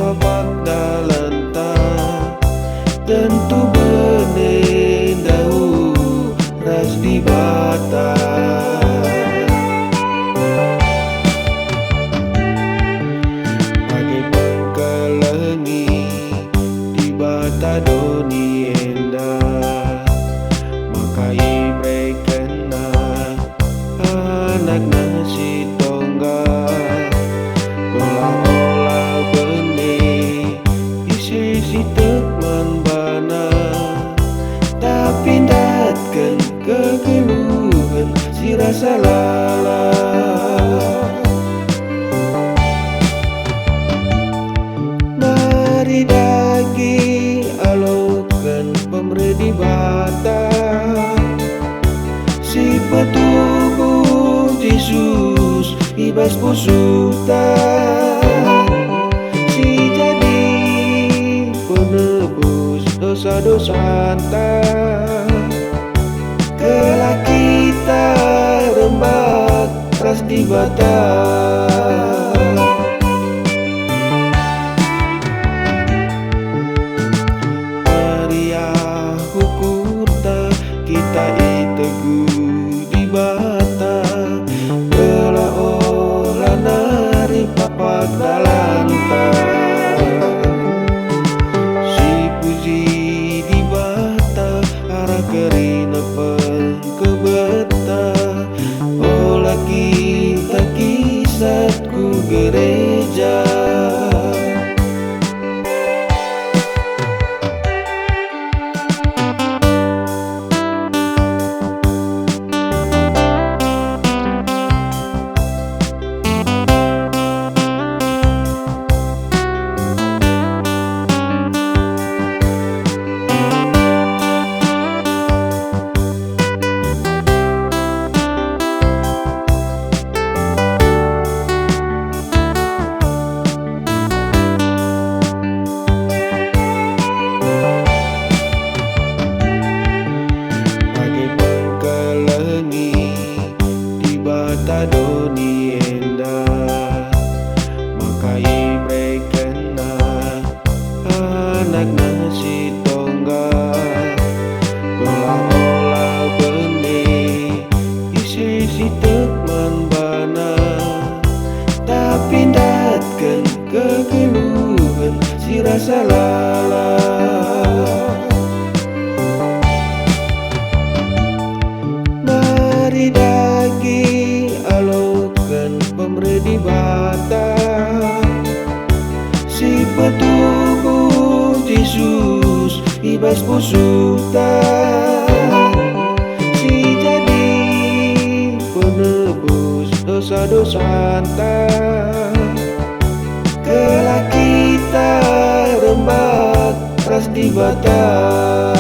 papak dalanta tentu benih dahu ras di bata. Bagai pengkelengi di bata doni endah, makai mereka anak nasi tonggak olah-olah benih isi si tekman bana, tapi datkan kegeluhan si rasa lalah. Mari dagi alaukan pemredi bata si petubuh Yesus ibas pusuta, si jadi penebus dosa-dosa anta, kelak kita rembak ras di bata. Maria hukurta kita itegu di bata, telah olah nari papak dalanta, si puji di bata arah kerina pengkebeta, olah kita kisatku gereja. Doni endah, makai mereka anak nasi tonggak olah-olah benih isi si tekman bana, tapi datkan kegeluhan si rasa lalah. Mari dagi alaukan pemredi bata si petubuh Yesus ibas pusuta, si jadi penebus dosa-dosa anta, kelak kita rembak ras di bata.